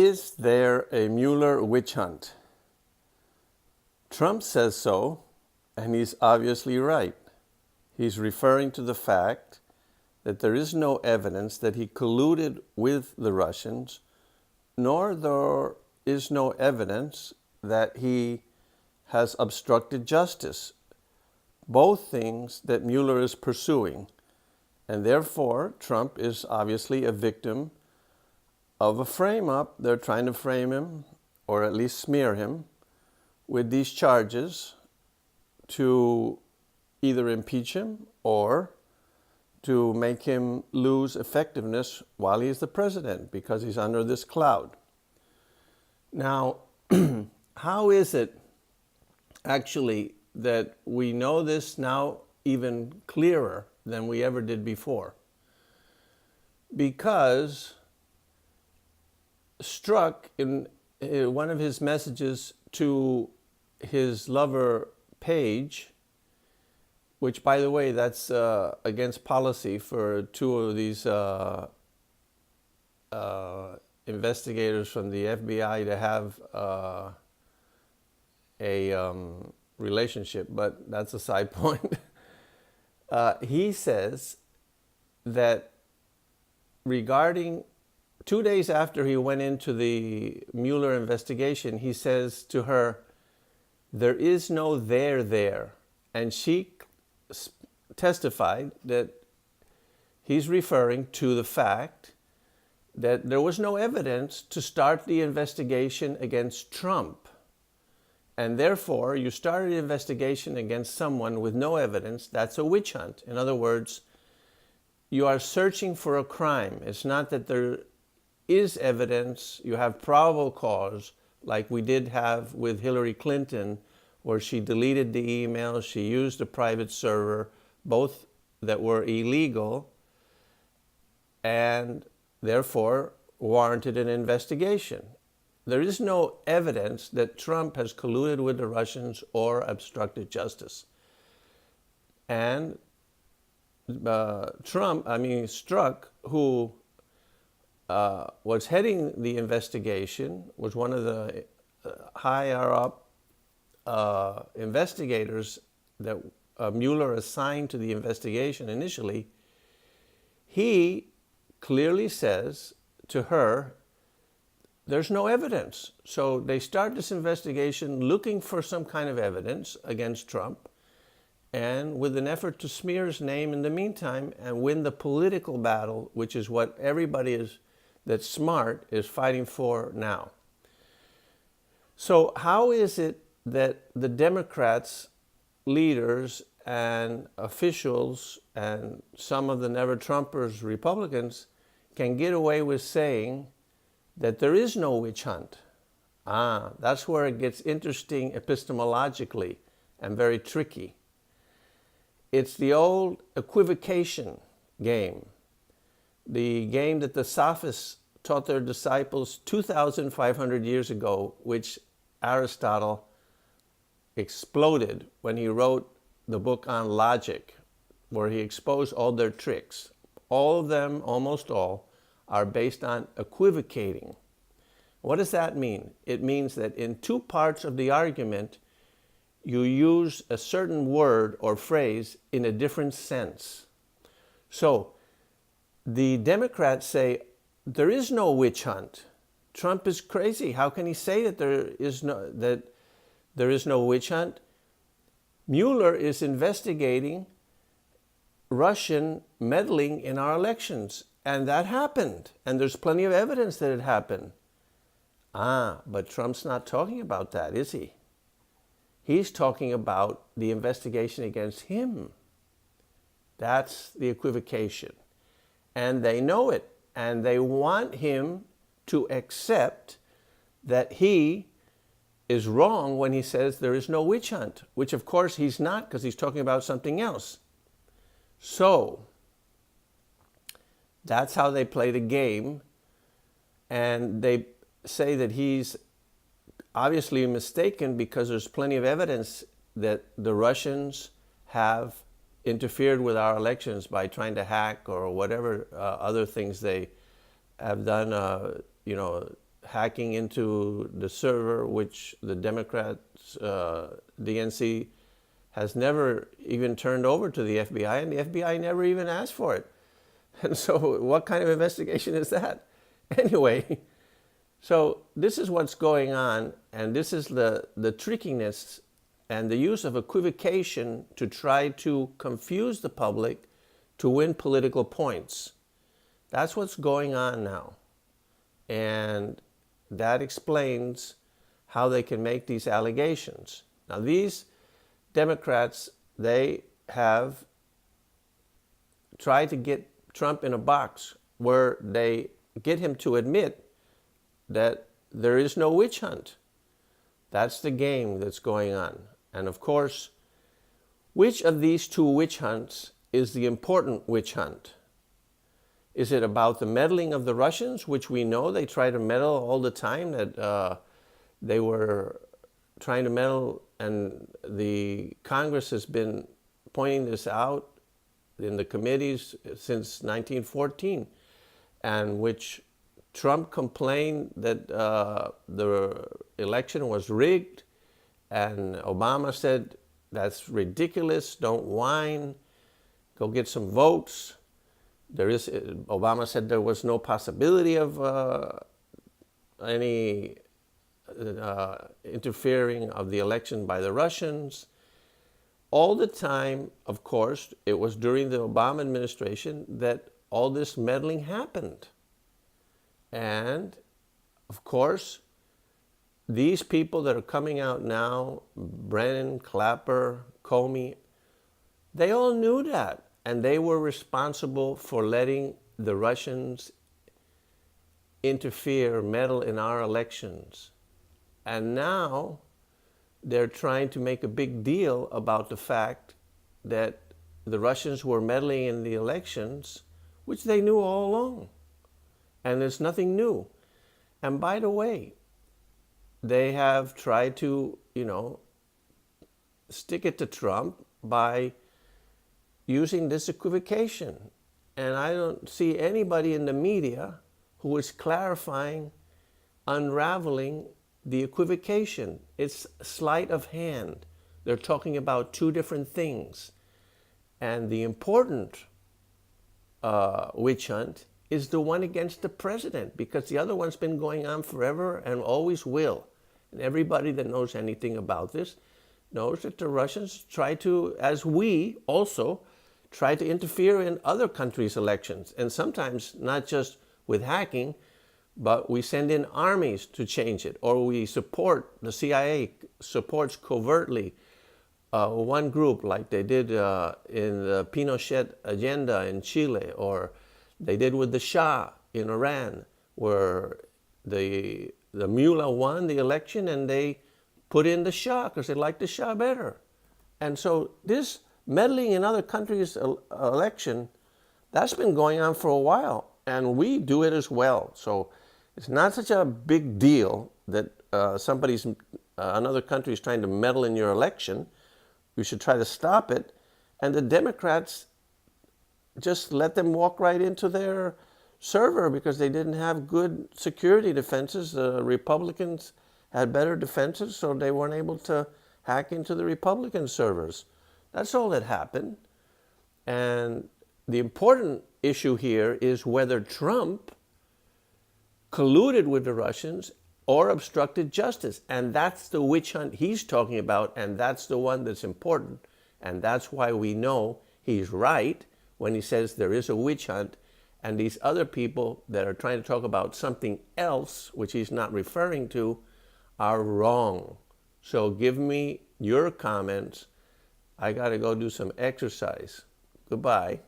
Is there a Mueller witch hunt? Trump says so, and he's obviously right. He's referring to the fact that there is no evidence that he colluded with the Russians, nor there is no evidence that he has obstructed justice, both things that Mueller is pursuing. And therefore, Trump is obviously a victim of a frame-up. They're trying to frame him, or at least smear him, with these charges to either impeach him or to make him lose effectiveness while he's the president, because he's under this cloud. Now, how is it actually that we know this now even clearer than we ever did before? Because Struck, in one of his messages to his lover Page, which, by the way, that's against policy for two of these investigators from the FBI to have a relationship, but that's a side point. He says that regarding 2 days after he went into the Mueller investigation, he says to her, "There is no there." And she testified that he's referring to the fact that there was no evidence to start the investigation against Trump. And therefore, you started an investigation against someone with no evidence. That's a witch hunt. In other words, you are searching for a crime. It's not that there is evidence, you have probable cause, like we did have with Hillary Clinton, where she deleted the emails, she used a private server, both that were illegal, and therefore warranted an investigation. There is no evidence that Trump has colluded with the Russians or obstructed justice. And Struck, who was heading the investigation, was one of the higher up investigators that Mueller assigned to the investigation initially. He clearly says to her, there's no evidence. So they start this investigation looking for some kind of evidence against Trump, and with an effort to smear his name in the meantime and win the political battle, which is what everybody that's smart is fighting for now. So how is it that the Democrats, leaders and officials, and some of the never-Trumpers, Republicans, can get away with saying that there is no witch hunt? That's where it gets interesting epistemologically and very tricky. It's the old equivocation game, the game that the Sophists taught their disciples 2,500 years ago, which Aristotle exploded when he wrote the book on logic, where he exposed all their tricks. All of them, almost all, are based on equivocating. What does that mean? It means that in two parts of the argument, you use a certain word or phrase in a different sense. So the Democrats say, there is no witch hunt. Trump is crazy. How can he say that there is no witch hunt? Mueller is investigating Russian meddling in our elections, and that happened. And there's plenty of evidence that it happened. But Trump's not talking about that, is he? He's talking about the investigation against him. That's the equivocation. And they know it. And they want him to accept that he is wrong when he says there is no witch hunt, which of course he's not, because he's talking about something else. So that's how they play the game. And they say that he's obviously mistaken because there's plenty of evidence that the Russians have interfered with our elections by trying to hack or whatever other things they have done, hacking into the server, which the Democrats, DNC, has never even turned over to the FBI, and the FBI never even asked for it. And so what kind of investigation is that? Anyway, so this is what's going on, and this is the trickiness and the use of equivocation to try to confuse the public to win political points. That's what's going on now. And that explains how they can make these allegations. Now, these Democrats, they have tried to get Trump in a box where they get him to admit that there is no witch hunt. That's the game that's going on. And of course, which of these two witch hunts is the important witch hunt? Is it about the meddling of the Russians, which we know they try to meddle all the time, that they were trying to meddle, and the Congress has been pointing this out in the committees since 1914, and which Trump complained that the election was rigged, and Obama said, that's ridiculous, don't whine, go get some votes. Obama said there was no possibility of any interfering of the election by the Russians. All the time, of course, it was during the Obama administration that all this meddling happened. And, of course, these people that are coming out now, Brennan, Clapper, Comey, they all knew that. And they were responsible for letting the Russians interfere, meddle in our elections. And now they're trying to make a big deal about the fact that the Russians were meddling in the elections, which they knew all along. And there's nothing new. And by the way, they have tried to, stick it to Trump by using this equivocation. And I don't see anybody in the media who is clarifying, unraveling the equivocation. It's sleight of hand. They're talking about two different things. And the important witch hunt is the one against the president, because the other one's been going on forever and always will. And everybody that knows anything about this knows that the Russians try to, as we also, try to interfere in other countries' elections. And sometimes not just with hacking, but we send in armies to change it, or we support, the CIA supports covertly one group like they did in the Pinochet agenda in Chile, or they did with the Shah in Iran, where the Mueller won the election and they put in the Shah because they liked the Shah better. And so this meddling in other countries' election, that's been going on for a while, and we do it as well. So it's not such a big deal that another country is trying to meddle in your election. You should try to stop it. And the Democrats just let them walk right into their server because they didn't have good security defenses. The Republicans had better defenses, so they weren't able to hack into the Republican servers. That's all that happened. And the important issue here is whether Trump colluded with the Russians or obstructed justice. And that's the witch hunt he's talking about, and that's the one that's important. And that's why we know he's right when he says there is a witch hunt, and these other people that are trying to talk about something else, which he's not referring to, are wrong. So give me your comments. I got to go do some exercise. Goodbye.